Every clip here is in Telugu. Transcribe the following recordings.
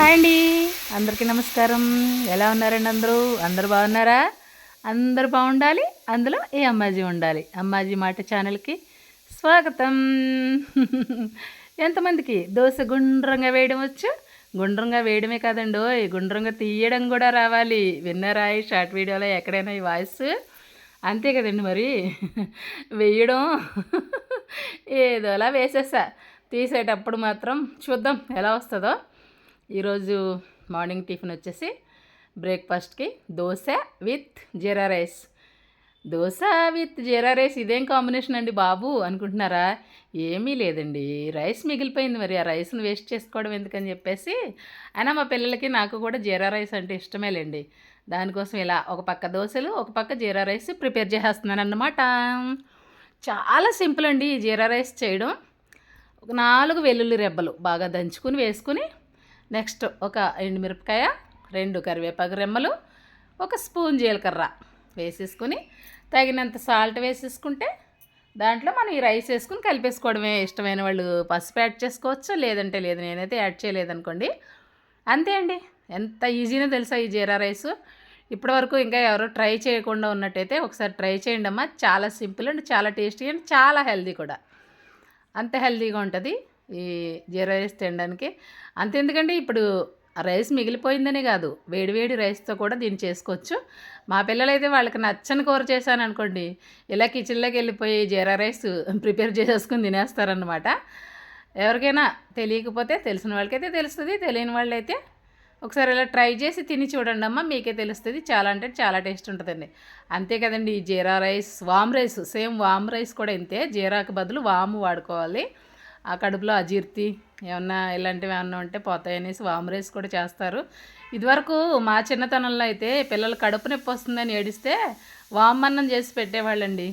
హాయ్ అండి, అందరికీ నమస్కారం. ఎలా ఉన్నారండి? అందరూ బాగున్నారా? అందరూ బాగుండాలి, అందులో ఈ అమ్మాజీ ఉండాలి. అమ్మాజీ మాట ఛానల్కి స్వాగతం. ఎంతమందికి దోశ గుండ్రంగా వేయడం వచ్చు? గుండ్రంగా వేయడమే కాదండి, గుండ్రంగా తీయడం కూడా రావాలి. విన్నారా ఈ షార్ట్ వీడియోలో ఎక్కడైనా ఈ వాయిస్? అంతే కదండి మరి. వేయడం ఏదోలా వేసేసా. తీసేటప్పుడు మాత్రం చూద్దాం ఎలా వస్తుందో. ఈరోజు మార్నింగ్ టిఫిన్ వచ్చేసి బ్రేక్ఫాస్ట్కి dosa with jeera rice. Dosa with jeera rice ఇదేం కాంబినేషన్ అండి బాబు అనుకుంటున్నారా? ఏమీ లేదండి, రైస్ మిగిలిపోయింది, మరి ఆ రైస్ని వేస్ట్ చేసుకోవడం ఎందుకని చెప్పేసి అయినా మా పిల్లలకి నాకు కూడా జీరా రైస్ అంటే ఇష్టమేలేండి. దానికోసం ఇలా ఒక పక్క దోశలు ఒక పక్క జీరా రైస్ ప్రిపేర్ చేసేస్తున్నాను అన్నమాట. చాలా సింపుల్ అండి ఈ జీరా రైస్ చేయడం. ఒక 4 వెల్లుల్లి రెబ్బలు బాగా దంచుకుని వేసుకుని, నెక్స్ట్ ఒక ఎండుమిరపకాయ, 2 కరివేపాకు రెమ్మలు, ఒక స్పూన్ జీలకర్ర వేసేసుకుని తగినంత సాల్ట్ వేసేసుకుంటే దాంట్లో మనం ఈ రైస్ వేసుకుని కలిపేసుకోవడమే. ఇష్టమైన వాళ్ళు పసుపు యాడ్ చేసుకోవచ్చు, లేదంటే లేదు. నేనైతే యాడ్ చేయలేదనుకోండి. అంతే అండి, ఎంత ఈజీనో తెలుసా ఈ జీరా రైసు. ఇప్పటివరకు ఇంకా ఎవరో ట్రై చేయకుండా ఉన్నట్టయితే ఒకసారి ట్రై చేయండి అమ్మా. చాలా సింపుల్ అండ్ చాలా టేస్టీ అండ్ చాలా హెల్దీ కూడా. అంత హెల్దీగా ఉంటుంది ఈ జీరా రైస్ తినడానికి. అంతెందుకండి, ఇప్పుడు రైస్ మిగిలిపోయిందనే కాదు, వేడివేడి రైస్తో కూడా దీన్ని చేసుకోవచ్చు. మా పిల్లలైతే వాళ్ళకి నచ్చని కూర చేశాను అనుకోండి, ఇలా కిచెన్లోకి వెళ్ళిపోయి జీరా రైస్ ప్రిపేర్ చేసేసుకుని తినేస్తారనమాట. ఎవరికైనా తెలియకపోతే తెలిసిన వాళ్ళకైతే తెలుస్తుంది, తెలియని వాళ్ళైతే ఒకసారి ఇలా ట్రై చేసి తిని చూడండి అమ్మ, మీకే తెలుస్తుంది. చాలా అంటే చాలా టేస్ట్ ఉంటుందండి. అంతే కదండి, ఈ జీరా రైస్, వామ్ రైస్, సేమ్ వామ్ రైస్ కూడా ఇంతే. జీరాకు బదులు వాము వాడుకోవాలి. ఆ కడుపులో అజీర్తి ఏమన్నా ఇలాంటివి ఏమన్నా ఉంటే పోతాయనేసి వామ్ రైస్ కూడా చేస్తారు. ఇదివరకు మా చిన్నతనంలో అయితే పిల్లలు కడుపు నొప్పి వస్తుందని ఏడిస్తే వామ్ అన్నం చేసి పెట్టేవాళ్ళండి.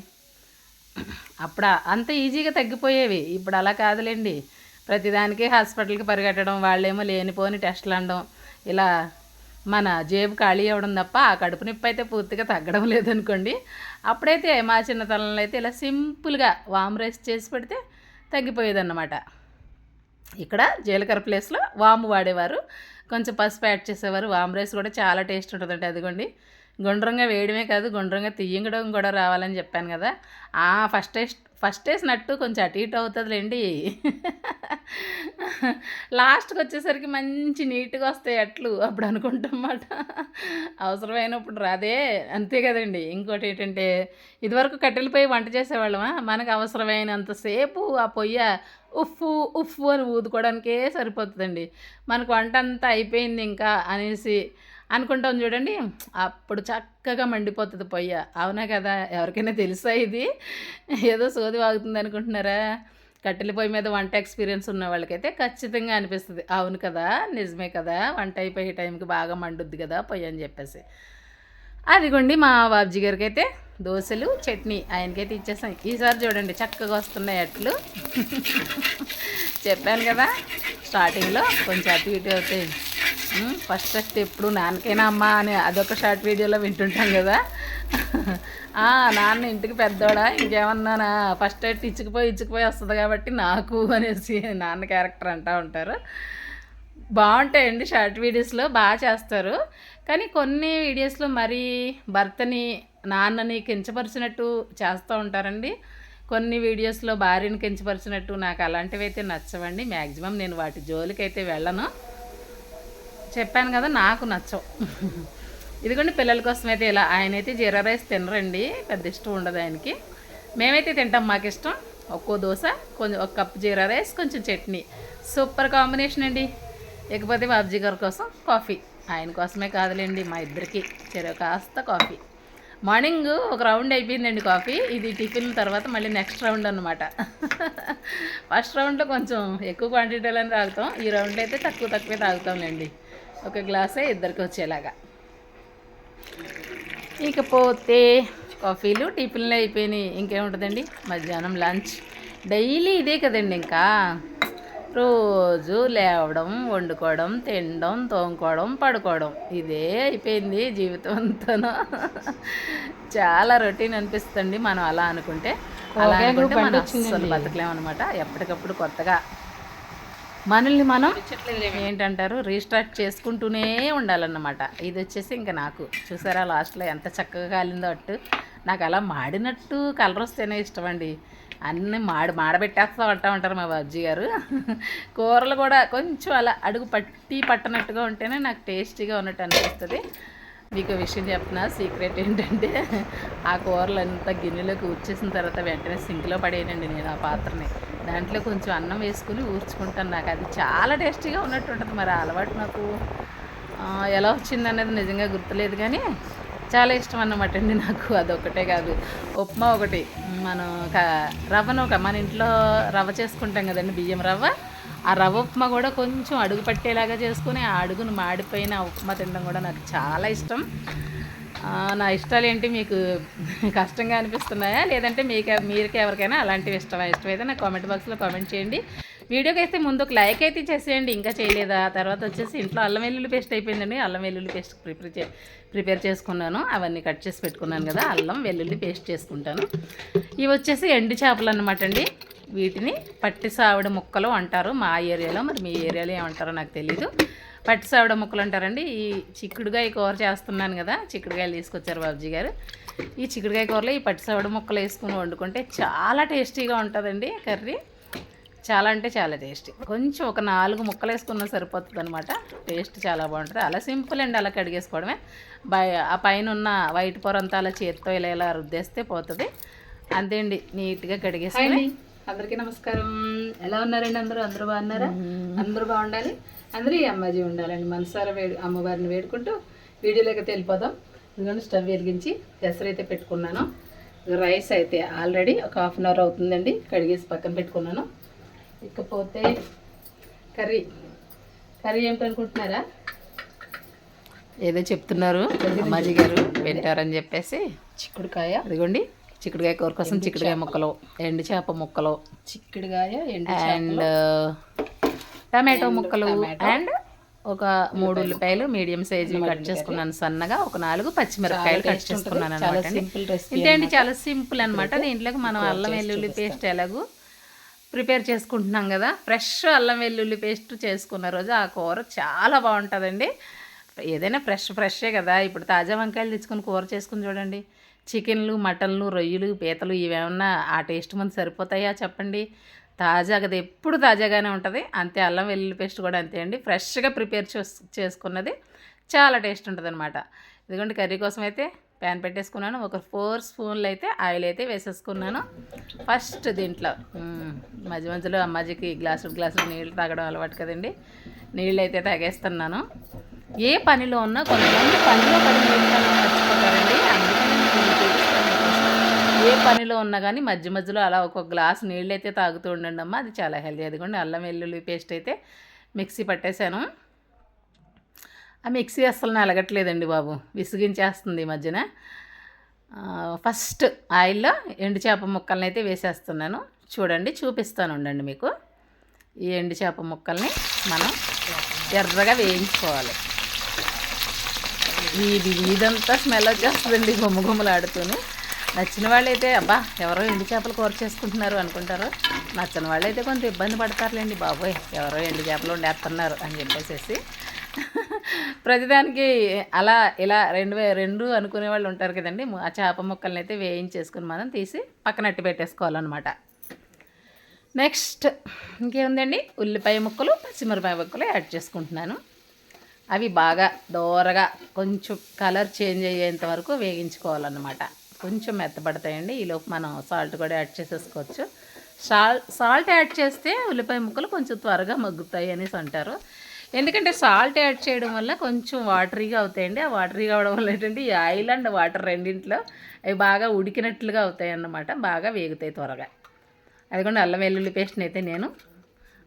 అప్పుడు అంత ఈజీగా తగ్గిపోయేవి. ఇప్పుడు అలా కాదులేండి, ప్రతిదానికి హాస్పిటల్కి పరిగెట్టడం, వాళ్ళేమో లేనిపోని టెస్టులు అనడం, ఇలా మన జేబు ఖాళీ అవ్వడం తప్ప ఆ కడుపు నొప్పి అయితే పూర్తిగా తగ్గడం లేదనుకోండి. అప్పుడైతే మా చిన్నతనంలో అయితే ఇలా సింపుల్గా వామ్ రైస్ చేసి పెడితే తగ్గిపోయేదన్నమాట. ఇక్కడ జీలకర్ర ప్లేస్లో వాము వాడేవారు, కొంచెం పసుపు యాడ్ చేసేవారు. వామ్ రైస్ కూడా చాలా టేస్ట్ ఉంటుందండి. అదిగోండి, గుండ్రంగా వేయడమే కాదు గుండ్రంగా తీయడం కూడా రావాలని చెప్పాను కదా. ఫస్ట్ వేసినట్టు కొంచెం అటు ఇటు అవుతుందిలేండి. లాస్ట్కి వచ్చేసరికి మంచి నీట్గా వస్తాయి అట్లు, అప్పుడు అనుకుంటామాట. అవసరమైనప్పుడు రాదే, అంతే కదండి. ఇంకోటి ఏంటంటే, ఇదివరకు కట్టెల పొయ్యి వంట చేసేవాళ్ళమా, మనకు అవసరమైనంతసేపు ఆ పొయ్య ఉఫ్ఫు ఉఫ్ఫు అని ఊదుకోవడానికే సరిపోతుందండి. మనకు వంట అంతా అయిపోయింది ఇంకా అనేసి అనుకుంటాం చూడండి, అప్పుడు చక్కగా మండిపోతుంది పొయ్య. అవునా కదా? ఎవరికైనా తెలుసా ఇది? ఏదో సోది వాగుతుంది అనుకుంటున్నారా? కట్టెల పొయ్యి మీద వంట ఎక్స్పీరియన్స్ ఉన్న వాళ్ళకైతే ఖచ్చితంగా అనిపిస్తుంది, అవును కదా, నిజమే కదా, వంట అయిపోయే టైంకి బాగా మండుద్ది కదా పొయ్యి అని చెప్పేసి. అదిగోండి మా బాబ్జీ గారికి అయితే దోశలు చట్నీ ఆయనకైతే ఇచ్చేసాం. ఈసారి చూడండి చక్కగా వస్తున్నాయి అట్లు. చెప్పాను కదా స్టార్టింగ్లో కొంచెం అటు ఇటు అవుతాయి. ఫస్ట్ ఎప్పుడు నాన్నకైనా అమ్మ అని అదొక షార్ట్ వీడియోలో వింటుంటాం కదా. నాన్న ఇంటికి పెద్దోడా ఇంకేమన్నానా, ఫస్ట్ ఇచ్చుకుపోయి వస్తుంది కాబట్టి నాకు అనేసి నాన్న క్యారెక్టర్ అంటూ ఉంటారు. బాగుంటాయండి షార్ట్ వీడియోస్లో, బాగా చేస్తారు. కానీ కొన్ని వీడియోస్లో మరీ భర్తని నాన్నని కించపరిచినట్టు చేస్తూ ఉంటారండి. కొన్ని వీడియోస్లో భార్యని కించపరిచినట్టు, నాకు అలాంటివి అయితే నచ్చవండి. మ్యాక్సిమం నేను వాటి జోలికైతే వెళ్ళను. చెప్పాను కదా, నాకు నచ్చవు. ఇదిగోండి పిల్లల కోసం అయితే ఇలా. ఆయనైతే జీరా రైస్ తినరండి, పెద్ద ఇష్టం ఉండదు ఆయనకి. మేమైతే తింటాం, మాకు ఇష్టం. ఒక్కో దోశ, కొంచెం ఒక కప్పు జీరా రైస్, కొంచెం చట్నీ, సూపర్ కాంబినేషన్ అండి. ఇకపోతే బాబ్జీ గారి కోసం కాఫీ, ఆయన కోసమే కాదులేండి మా ఇద్దరికి చెరో కాస్త కాఫీ. మార్నింగ్ ఒక రౌండ్ అయిపోయిందండి కాఫీ. ఇది టిఫిన్ తర్వాత మళ్ళీ నెక్స్ట్ రౌండ్ అనమాట. ఫస్ట్ రౌండ్లో కొంచెం ఎక్కువ క్వాంటిటీలోనే తాగుతాం, ఈ రౌండ్లో అయితే తక్కువే తాగుతాంలేండి. ఒక గ్లాసే ఇద్దరికి వచ్చేలాగా. ఇకపోతే కాఫీలు టిఫిన్లు అయిపోయినాయి, ఇంకేముంటుందండి మధ్యాహ్నం లంచ్. డైలీ ఇదే కదండి, ఇంకా రోజు లేవడం, వండుకోవడం, తినడం, తోముకోవడం, పడుకోవడం, ఇదే అయిపోయింది జీవితం అంతాను. చాలా రొటీన్ అనిపిస్తుంది మనం అలా అనుకుంటే. అలా అనుకుంటే మనం అస్సలు బతకలేమన్నమాట. ఎప్పటికప్పుడు కొత్తగా మనల్ని మనం ఏంటంటారు రీస్టార్ట్ చేసుకుంటూనే ఉండాలన్నమాట. ఇది వచ్చేసి ఇంకా నాకు చూసారా లాస్ట్లో ఎంత చక్కగా కాలిందో అట్టు. నాకు అలా మాడినట్టు కలర్ వస్తేనే ఇష్టం అండి. అన్నీ మాడబెట్టేస్తూ ఉంటారు మా బాబ్జీ గారు. కూరలు కూడా కొంచెం అలా అడుగు పట్టనట్టుగా ఉంటేనే నాకు టేస్టీగా ఉన్నట్టు అనిపిస్తుంది. మీకు విషయం చెప్తున్నా, సీక్రెట్ ఏంటంటే ఆ కూరలు అంతా గిన్నెలోకి ఊర్చేసిన తర్వాత వెంటనే సింక్లో పడేయనండి నేను ఆ పాత్రని. దాంట్లో కొంచెం అన్నం వేసుకుని ఊర్చుకుంటాను. నాకు అది చాలా టేస్టీగా ఉన్నట్టు ఉంటుంది. మరి ఆ అలవాటు నాకు ఎలా వచ్చిందనేది నిజంగా గుర్తులేదు, కానీ చాలా ఇష్టం అన్నమాట అండి నాకు. అదొకటే కాదు, ఉప్మా ఒకటి. మనం రవ్వను మన ఇంట్లో రవ్వ చేసుకుంటాం కదండి, బియ్యం రవ్వ. ఆ రవ్వ ఉప్మా కూడా కొంచెం అడుగు పట్టేలాగా చేసుకుని ఆ అడుగును మాడిపోయిన ఉప్మా తినడం కూడా నాకు చాలా ఇష్టం. నా ఇష్టాలు ఏంటి మీకు కష్టంగా అనిపిస్తున్నాయా, లేదంటే మీరుకి ఎవరికైనా అలాంటివి ఇష్టమైతే నాకు కామెంట్ బాక్స్లో కామెంట్ చేయండి. వీడియోకి అయితే ముందు ఒక లైక్ అయితే చేసేయండి ఇంకా చేయలేదా. తర్వాత వచ్చేసి ఇంట్లో అల్లం వెల్లుల్లి పేస్ట్ అయిపోయిందండి. అల్లం వెల్లుల్లి పేస్ట్ ప్రిపేర్ చేసుకున్నాను. అవన్నీ కట్ చేసి పెట్టుకున్నాను కదా, అల్లం వెల్లుల్లి పేస్ట్ చేసుకుంటాను. ఇవి వచ్చేసి ఎండు చేపలు అన్నమాట అండి. వీటిని పట్టి సావిడ ముక్కలు అంటారు మా ఏరియాలో. మరి మీ ఏరియాలో ఏమంటారో నాకు తెలీదు. పట్టి సావిడ ముక్కలు అంటారండి. ఈ చిక్కుడుగాయ కూర చేస్తున్నాను కదా, చిక్కుడుగాయలు తీసుకొచ్చారు బాబుజీ గారు. ఈ చిక్కుడుగాయ కూరలో ఈ పట్టి సావిడ ముక్కలు వేసుకుని వండుకుంటే చాలా టేస్టీగా ఉంటుందండి కర్రీ. చాలా అంటే చాలా టేస్టీ. కొంచెం ఒక 4 ముక్కలు వేసుకున్నా సరిపోతుంది అనమాట. టేస్ట్ చాలా బాగుంటుంది. అలా సింపుల్ అండి, అలా కడిగేసుకోవడమే. ఆ పైన ఉన్న వైట్ పొర అంతా అలా చేత్తో ఇలా రుద్దేస్తే పోతుంది. అంతే అండి, నీట్గా కడిగేసుకోండి. అందరికీ నమస్కారం. ఎలా ఉన్నారండి అందరూ బాగున్నారా? అందరూ బాగుండాలి, అందరూ ఈ అమ్మాజీ ఉండాలండి. మనసారా అమ్మవారిని వేడుకుంటూ వీడియోలోకి వెళ్ళిపోదాం. ఎందుకంటే స్టవ్ వెలిగించి ఎసరైతే పెట్టుకున్నాను. రైస్ అయితే ఆల్రెడీ ఒక 1/2 అవర్ అవుతుందండి కడిగేసి పక్కన పెట్టుకున్నాను. ఇకపోతే కర్రీ ఏమిటనుకుంటున్నారా? ఏదో చెప్తున్నారు అమ్మాజీ గారు, వింటారని చెప్పేసి చిక్కుడుకాయ, అదిగోండి చిక్కుడుకాయ కూర కోసం చిక్కుడుకాయ ముక్కలు, ఎండు చేప ముక్కలు, చిక్కుడుకాయ అండ్ టమాటో ముక్కలు, అండ్ ఒక 3 ఉల్లిపాయలు మీడియం సైజు కట్ చేసుకున్నాను సన్నగా. ఒక 4 పచ్చిమిరపకాయలు కట్ చేసుకున్నాను అనమాట. ఇంతే అండి, చాలా సింపుల్ అనమాట. దీంట్లోకి మనం అల్లం వెల్లుల్లి పేస్ట్ ఎలాగూ ప్రిపేర్ చేసుకుంటున్నాం కదా, ఫ్రెష్ అల్లం వెల్లుల్లి పేస్ట్ చేసుకున్న రోజు ఆ కూర చాలా బాగుంటుందండి. ఏదైనా ఫ్రెషే కదా. ఇప్పుడు తాజా వంకాయలు తెచ్చుకొని కూర చేసుకుని చూడండి. చికెన్లు, మటన్లు, రొయ్యలు, పీతలు ఇవేమన్నా ఆ టేస్ట్ ముందు సరిపోతాయా చెప్పండి? తాజాగా, అది ఎప్పుడు తాజాగానే ఉంటుంది. అంతే అల్లం వెల్లుల్లి పేస్ట్ కూడా అంతే అండి, ఫ్రెష్గా ప్రిపేర్ చేసుకున్నది చాలా టేస్ట్ ఉంటుంది అనమాట. ఇదిగోండి కర్రీ కోసం అయితే ప్యాన్ పెట్టేసుకున్నాను. ఒక 4 స్పూన్లు అయితే ఆయిల్ అయితే వేసేసుకున్నాను. ఫస్ట్ దీంట్లో మధ్యలో అమ్మాజీకి గ్లాసులు నీళ్ళు తాగడం అలవాటు కదండి, నీళ్ళు అయితే తాగేస్తున్నాను. ఏ పనిలో ఉన్నా కొంతమంది పనిలో నీళ్ళు మర్చిపోతారండి. అందుకని ఏ పనిలో ఉన్నా కానీ మధ్యలో అలా ఒక గ్లాస్ నీళ్ళు అయితే తాగుతూ ఉండండి అమ్మ, అది చాలా హెల్తీ. అదిగోండి అల్లం వెల్లుల్లి పేస్ట్ అయితే మిక్సీ పట్టేశాను. ఆ మిక్సీ అస్సలు నలగట్లేదండి బాబు, విసిగించేస్తుంది ఈ మధ్యన. ఫస్ట్ ఆయిల్లో ఎండు చేప ముక్కల్ని అయితే వేసేస్తున్నాను. చూడండి, చూపిస్తాను ఉండండి మీకు. ఈ ఎండు చేప ముక్కల్ని మనం ఎర్రగా వేయించుకోవాలి. ఇదంతా స్మెల్ వచ్చేస్తుందండి గుమ్మలాడుతూనే. నచ్చిన వాళ్ళైతే అబ్బా ఎవరో ఎండు చేపలు కూర చేసుకుంటున్నారు అనుకుంటారు. నచ్చని వాళ్ళైతే కొంత ఇబ్బంది పడతారులేండి, బాబోయ్ ఎవరో ఎండు చేపలు వండేస్తున్నారు అని చెప్పేసి. ప్రతిదానికి అలా ఇలా రెండు అనుకునే వాళ్ళు ఉంటారు కదండి. ఆ చేప ముక్కల్ని అయితే వేయించేసుకుని మనం తీసి పక్కనట్టు పెట్టేసుకోవాలన్నమాట. నెక్స్ట్ ఇంకేముందండి, ఉల్లిపాయ ముక్కలు, పచ్చిమిరపాయ ముక్కలు యాడ్ చేసుకుంటున్నాను. అవి బాగా దోరగా కొంచెం కలర్ చేంజ్ అయ్యేంత వరకు వేగించుకోవాలన్నమాట. కొంచెం మెత్తపడతాయండి. ఈలోపు మనం సాల్ట్ కూడా యాడ్ చేసేసుకోవచ్చు. సాల్ట్ యాడ్ చేస్తే ఉల్లిపాయ ముక్కలు కొంచెం త్వరగా మగ్గుతాయి అనేసి అంటారు. ఎందుకంటే సాల్ట్ యాడ్ చేయడం వల్ల కొంచెం వాటరీగా అవుతాయండి. ఆ వాటరీగా అవడం వల్ల ఏంటంటే ఈ ఆయిల్ అండ్ వాటర్ రెండింటిలో అవి బాగా ఉడికినట్లుగా అవుతాయి అన్నమాట, బాగా వేగుతాయి త్వరగా. అదిగోండి అల్లం వెల్లుల్లి పేస్ట్ని అయితే నేను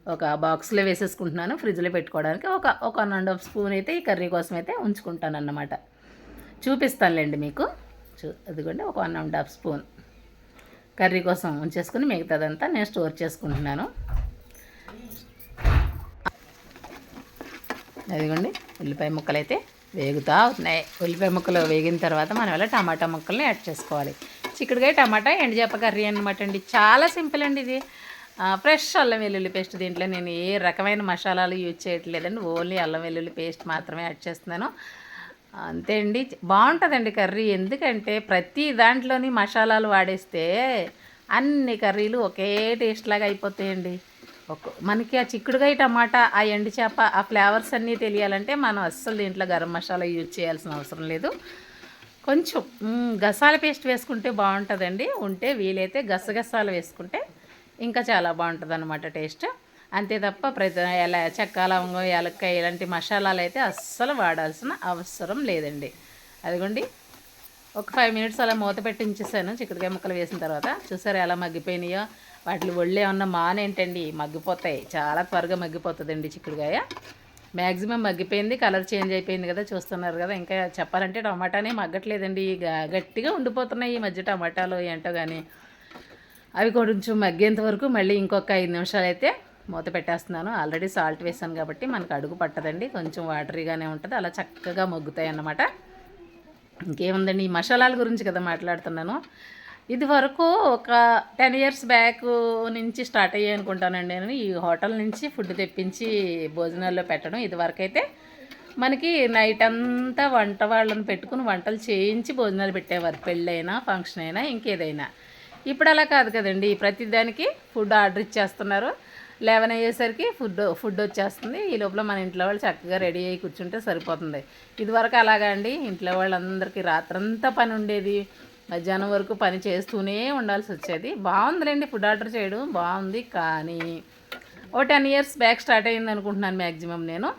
ఒక బాక్స్లో వేసేసుకుంటున్నాను, ఫ్రిడ్జ్లో పెట్టుకోవడానికి. ఒక 1.5 స్పూన్ అయితే ఈ కర్రీ కోసం అయితే ఉంచుకుంటాను అన్నమాట. చూపిస్తానులేండి మీకు. అదిగోండి ఒక 1.5 స్పూన్ కర్రీ కోసం ఉంచేసుకుని మిగతాదంతా నేను స్టోర్ చేసుకుంటున్నాను. అదిగోండి ఉల్లిపాయ ముక్కలు అయితే వేగుతూ అవుతున్నాయి. ఉల్లిపాయ ముక్కలు వేగిన తర్వాత మనం ఇలా టమాటా ముక్కల్ని యాడ్ చేసుకోవాలి. చిక్కుడుకాయ టమాటా ఎండుచేప కర్రీ అనమాట అండి. చాలా సింపుల్ అండి ఇది. ఫ్రెష్ అల్లం వెల్లుల్లి పేస్ట్. దీంట్లో నేను ఏ రకమైన మసాలాలు యూజ్ చేయట్లేదండి, ఓన్లీ అల్లం వెల్లుల్లి పేస్ట్ మాత్రమే యాడ్ చేస్తున్నాను. అంతే అండి. బాగుంటుందండి కర్రీ. ఎందుకంటే ప్రతి దాంట్లోని మసాలాలు వాడేస్తే అన్ని కర్రీలు ఒకే టేస్ట్ లాగా అయిపోతాయండి. మనకి ఆ చిక్కుడుకాయ టమాటా, ఆ ఎండు చేప, ఆ ఫ్లేవర్స్ అన్నీ తెలియాలంటే మనం అస్సలు దీంట్లో గరం మసాలా యూజ్ చేయాల్సిన అవసరం లేదు. కొంచెం గసాల పేస్ట్ వేసుకుంటే బాగుంటుందండి. ఉంటే వీలైతే గసగసాలు వేసుకుంటే ఇంకా చాలా బాగుంటుంది అన్నమాట టేస్ట్. అంతే తప్ప చెక్క, లవంగం, యాలక్కాయ ఇలాంటి మసాలాలు అయితే అస్సలు వాడాల్సిన అవసరం లేదండి. అదిగోండి, ఒక 5 మినిట్స్ అలా మూత పెట్టి ఉంచేసాను చిక్కుడుకాయ ముక్కలు వేసిన తర్వాత. చూసారు ఎలా మగ్గిపోయినాయో. వాటి ఒళ్ళు ఏమన్నా మానేంటండి, మగ్గిపోతాయి. చాలా త్వరగా మగ్గిపోతుందండి చిక్కుడుకాయ. మ్యాక్సిమం మగ్గిపోయింది, కలర్ చేంజ్ అయిపోయింది కదా, చూస్తున్నారు కదా. ఇంకా చెప్పాలంటే టమాటానే మగ్గట్లేదండి, గట్టిగా ఉండిపోతున్నాయి ఈ మధ్య టమాటాలు ఏంటో కానీ. అవి కొంచెం మగ్గేంత వరకు మళ్ళీ ఇంకొక 5 నిమిషాలు అయితే మూత పెట్టేస్తున్నాను. ఆల్రెడీ సాల్ట్ వేసాను కాబట్టి మనకు అడుగు పట్టదండి, కొంచెం వాటరీగానే ఉంటుంది. అలా చక్కగా మగ్గుతాయి అన్నమాట. ఇంకేముందండి, ఈ మసాలాల గురించి కదా మాట్లాడుతున్నాను. ఇది వరకు ఒక 10 ఇయర్స్ బ్యాక్ నుంచి స్టార్ట్ అయ్యాయి అనుకుంటానండి నేను ఈ హోటల్ నుంచి ఫుడ్ తెప్పించి భోజనాల్లో పెట్టడం. ఇదివరకు అయితే మనకి నైట్ అంతా వంట వాళ్ళని పెట్టుకుని వంటలు చేయించి భోజనాలు పెట్టేవారు, పెళ్ళైనా ఫంక్షన్ అయినా ఇంకేదైనా. ఇప్పుడు అలా కాదు కదండి, ప్రతిదానికి ఫుడ్ ఆర్డర్ ఇచ్చేస్తున్నారు. 11 అయ్యేసరికి ఫుడ్ వచ్చేస్తుంది. ఈ లోపల మన ఇంట్లో వాళ్ళు చక్కగా రెడీ అయ్యి కూర్చుంటే సరిపోతుంది. ఇదివరకు అలాగా అండి, ఇంట్లో వాళ్ళందరికీ రాత్రంతా పని ఉండేది, మధ్యాహ్నం వరకు పని చేస్తూనే ఉండాల్సి వచ్చేది. బాగుందిలేండి ఫుడ్ ఆర్డర్ చేయడం, బాగుంది. కానీ ఓ 10 ఇయర్స్ బ్యాక్ స్టార్ట్ అయ్యింది అనుకుంటున్నాను మ్యాక్సిమం నేను.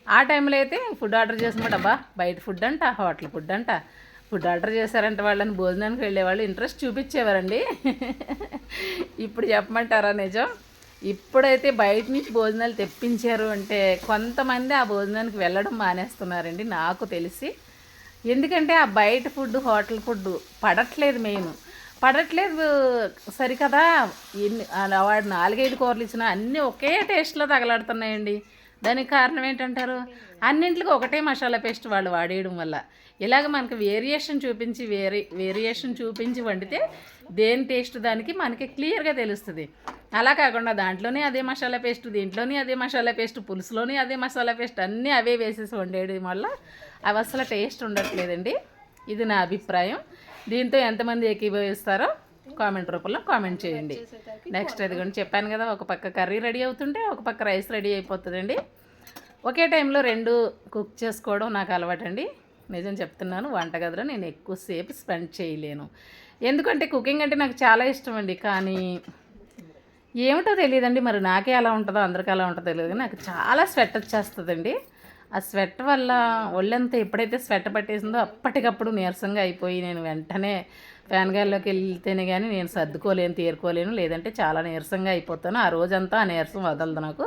ఆ టైంలో అయితే ఫుడ్ ఆర్డర్ చేసినప్పుడు అబ్బా బయట ఫుడ్ అంట, హోటల్ ఫుడ్ అంట, ఫుడ్ ఆర్డర్ చేశారంటే వాళ్ళని భోజనానికి వెళ్ళేవాళ్ళు ఇంట్రెస్ట్ చూపించేవారండి. ఇప్పుడు చెప్పమంటారా నిజం? ఇప్పుడైతే బయట నుంచి భోజనాలు తెప్పించారు అంటే కొంతమంది ఆ భోజనానికి వెళ్ళడం మానేస్తున్నారండి నాకు తెలిసి. ఎందుకంటే ఆ బయట ఫుడ్, హోటల్ ఫుడ్ పడట్లేదు, మెయిన్ పడట్లేదు సరికదా. వాడు 4-5 కూరలు ఇచ్చినా అన్నీ ఒకే టేస్ట్లో తగలాడుతున్నాయండి. దానికి కారణం ఏంటంటారు? అన్నింటికి ఒకటే మసాలా పేస్ట్ వాళ్ళు వాడేయడం వల్ల. ఇలాగ మనకి వేరియేషన్ చూపించి వండితే దేని టేస్ట్ దానికి మనకి క్లియర్గా తెలుస్తుంది. అలా కాకుండా దాంట్లోనే అదే మసాలా పేస్ట్, దీంట్లోనే అదే మసాలా పేస్ట్, పులుసులోనే అదే మసాలా పేస్ట్, అన్నీ అవే వేసేసి వండేయడం వల్ల అవి అసలు టేస్ట్ ఉండట్లేదండి. ఇది నా అభిప్రాయం. దీంతో ఎంతమంది ఏకీభవిస్తారో కామెంట్ రూపంలో కామెంట్ చేయండి. నెక్స్ట్ అదిగోండి చెప్పాను కదా, ఒక పక్క కర్రీ రెడీ అవుతుంటే ఒక పక్క రైస్ రెడీ అయిపోతుందండి. ఒకే టైంలో 2 కుక్ చేసుకోవడం నాకు అలవాటండి. నిజం చెప్తున్నాను, వంటగదిలో నేను ఎక్కువసేపు స్పెండ్ చేయలేను. ఎందుకంటే కుకింగ్ అంటే నాకు చాలా ఇష్టం అండి. కానీ ఏమిటో తెలియదండి, మరి నాకే అలా ఉంటుందో అందరికీ అలా ఉంటుందో తెలియదు, కానీ నాకు చాలా స్వెట్ వచ్చేస్తుందండి. ఆ స్వెట్ వల్ల ఒళ్ళంతా ఎప్పుడైతే స్వెట్ పట్టేసిందో అప్పటికప్పుడు నీరసంగా అయిపోయి నేను వెంటనే ఫ్యాన్ గాల్లోకి వెళ్తేనే కానీ నేను సర్దుకోలేను, తేరుకోలేను. లేదంటే చాలా నీరసంగా అయిపోతాను. ఆ రోజంతా ఆ నీరసం వదలదు నాకు.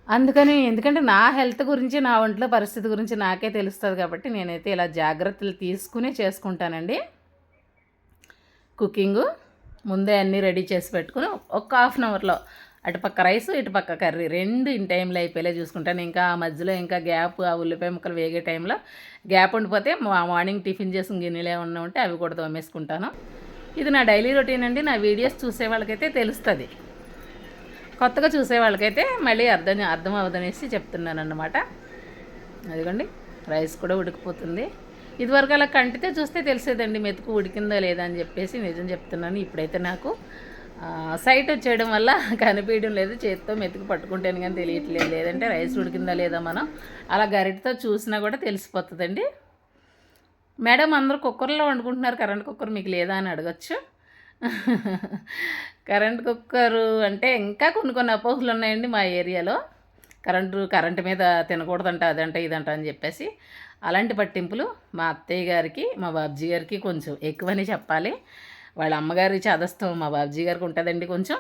అందుకని ఎందుకంటే నా హెల్త్ గురించి, నా ఒంట్లో పరిస్థితి గురించి నాకే తెలుస్తుంది కాబట్టి నేనైతే ఇలా జాగ్రత్తలు తీసుకునే చేసుకుంటానండి. కుకింగు ముందే అన్నీ రెడీ చేసి పెట్టుకుని ఒక 1/2 అవర్లో అటుపక్క రైస్, ఇటుపక్క కర్రీ 2 ఇన్ టైంలో అయిపోయేలా చూసుకుంటాను. ఇంకా ఆ మధ్యలో ఇంకా గ్యాప్, ఆ ఉల్లిపాయ ముక్కలు వేగే టైంలో గ్యాప్ ఉండిపోతే మార్నింగ్ టిఫిన్ చేసిన గిన్నెలు ఏమన్నా ఉంటే అవి కూడా తోమేసుకుంటాను. ఇది నా డైలీ రొటీన్ అండి. నా వీడియోస్ చూసే వాళ్ళకైతే తెలుస్తుంది, కొత్తగా చూసే వాళ్ళకైతే మళ్ళీ అర్థం అవ్వదనేసి చెప్తున్నాను అన్నమాట. అదిగోండి రైస్ కూడా ఉడికిపోతుంది. ఇదివరకు అలా కంటితే చూస్తే తెలిసేదండి మెతుకు ఉడికిందో లేదా అని చెప్పేసి. నిజం చెప్తున్నాను, ఇప్పుడైతే నాకు సైట్ వచ్చేయడం వల్ల కనిపించడం లేదు. చేతితో మెతుకు పట్టుకుంటేనే కానీ తెలియట్లేదు. లేదంటే రైస్ ఉడికిందా లేదా మనం అలా గరిటతో చూసినా కూడా తెలిసిపోతుందండి. మేడం అందరూ కుక్కర్లో వండుకుంటున్నారు, కరెంట్ కుక్కర్ మీకు లేదా అని అడగచ్చు. కరెంట్ కుక్కరు అంటే ఇంకా కొన్ని అపోహలు ఉన్నాయండి మా ఏరియాలో. కరెంటు మీద తినకూడదంట, అదంట ఇదంట అని చెప్పేసి అలాంటి పట్టింపులు మా అత్తయ్య గారికి, మా బాబ్జీ గారికి కొంచెం ఎక్కువని చెప్పాలి. వాళ్ళ అమ్మగారి చాదస్తం మా బాబ్జీ గారికి ఉంటుందండి, కొంచెం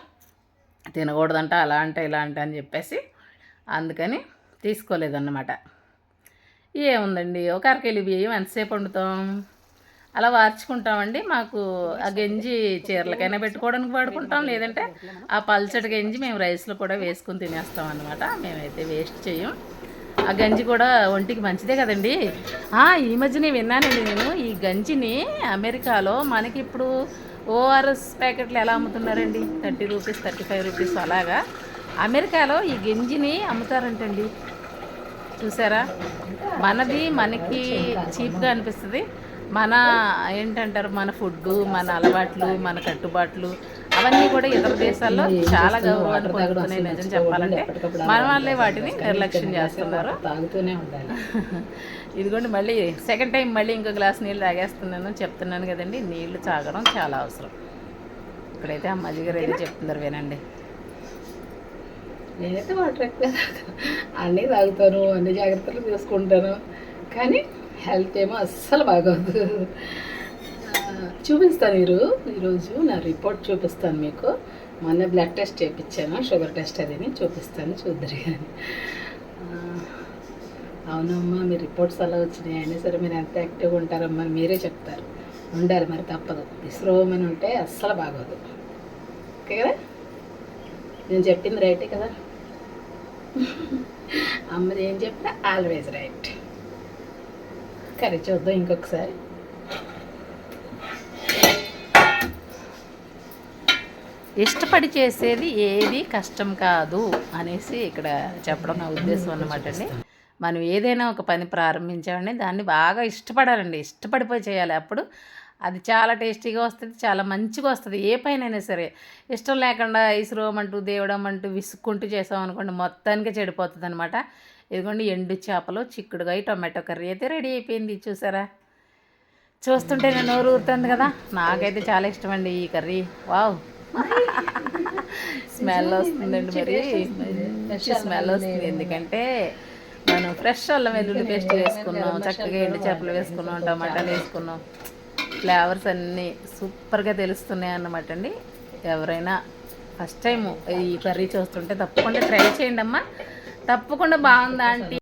తినకూడదంట అలా అంట ఇలా అంట అని చెప్పేసి. అందుకని తీసుకోలేదన్నమాట. ఏముందండి, ఒక అరకేలి బియ్యం ఎంతసేపు వండుతాం, అలా వార్చుకుంటామండి. మాకు ఆ గంజి చీరలకైనా పెట్టుకోవడానికి వాడుకుంటాం, లేదంటే ఆ పల్చటి గంజి మేము రైస్లో కూడా వేసుకుని తినేస్తాం అన్నమాట. మేమైతే వేస్ట్ చేయం. ఆ గంజి కూడా ఒంటికి మంచిదే కదండి. ఈ మధ్యనే విన్నానండి నేను, ఈ గంజిని అమెరికాలో మనకి ఇప్పుడు ఓఆర్ఎస్ ప్యాకెట్లు ఎలా అమ్ముతున్నారండి, 30 రూపీస్ 35 రూపీస్ అలాగా. అమెరికాలో ఈ గంజిని అమ్ముతారంటండి, చూసారా. మనది మనకి చీప్గా అనిపిస్తుంది, మన ఏంటంటారు మన ఫుడ్డు, మన అలవాట్లు, మన కట్టుబాట్లు అవన్నీ కూడా ఇతర దేశాల్లో చాలా గౌరవాన్ని పొందుతున్నాయి. నిజం చెప్పాలంటే మన వాళ్ళే వాటిని నిర్లక్ష్యం చేస్తున్నారు. తాగుతూనే ఉండాలి. ఇదిగోండి మళ్ళీ సెకండ్ టైం మళ్ళీ ఇంకో గ్లాస్ నీళ్ళు తాగేస్తున్నాను. చెప్తున్నాను కదండి, నీళ్లు తాగడం చాలా అవసరం. ఇక్కడైతే అమ్మాజీ గారు ఏదో చెప్తున్నారు, వినండి. నేనైతే వాటర్ ఎక్కువ అన్నీ తాగుతాను, అన్ని జాగ్రత్తలు తీసుకుంటాను, కానీ హెల్త్ ఏమో అస్సలు బాగోదు. చూపిస్తాను ఈరోజు నా రిపోర్ట్ చూపిస్తాను మీకు. మొన్న బ్లడ్ టెస్ట్ చేయించాను, షుగర్ టెస్ట్ అదిని చూపిస్తాను, చూద్దరు కానీ. అవునమ్మా మీ రిపోర్ట్స్ అలా వచ్చినాయి, అయినా సరే మీరు ఎంత యాక్టివ్గా ఉంటారమ్మా మీరే చెప్తారు. ఉండాలి మరి, తప్పదు. విశ్రమని ఉంటే అస్సలు బాగోదు. ఓకే కదా, నేను చెప్పింది రైటే కదా. అమ్మది ఏం చెప్పినా ఆల్వేజ్ రైట్. కర్రీ చూద్దాం ఇంకొకసారి. ఇష్టపడి చేసేది ఏది కష్టం కాదు అనేసి ఇక్కడ చెప్పడం నా ఉద్దేశం అన్నమాట అండి. మనం ఏదైనా ఒక పని ప్రారంభించామండి దాన్ని బాగా ఇష్టపడాలండి, ఇష్టపడిపోయి చేయాలి. అప్పుడు అది చాలా టేస్టీగా వస్తుంది, చాలా మంచిగా వస్తుంది. ఏ పైనైనా సరే ఇష్టం లేకుండా ఇసురోమంటూ దేవుడమంటూ విసుక్కుంటూ చేసామనుకోండి మొత్తానికి చెడిపోతుంది అనమాట. ఇదిగోండి ఎండు చేపలు, చిక్కుడుకాయ, టొమాటో కర్రీ అయితే రెడీ అయిపోయింది. చూసారా, చూస్తుంటే నేను నోరు ఊరుతుంది కదా. నాకైతే చాలా ఇష్టం అండి ఈ కర్రీ. వావ్, స్మెల్ వస్తుందండి, మరి మంచి స్మెల్ వస్తుంది. ఎందుకంటే మనం ఫ్రెష్ అల్లం వెల్లుల్లి పేస్ట్ వేసుకున్నాం, చక్కగా ఎండు చేపలు వేసుకున్నాం, టమాటాలు వేసుకున్నాం. ఫ్లేవర్స్ అన్నీ సూపర్గా తెలుస్తున్నాయి అన్నమాట అండి. ఎవరైనా ఫస్ట్ టైం ఈ కర్రీ చూస్తుంటే తప్పకుండా ట్రై చేయండి అమ్మా. తప్పకుండా బాగుందా ఆంటీ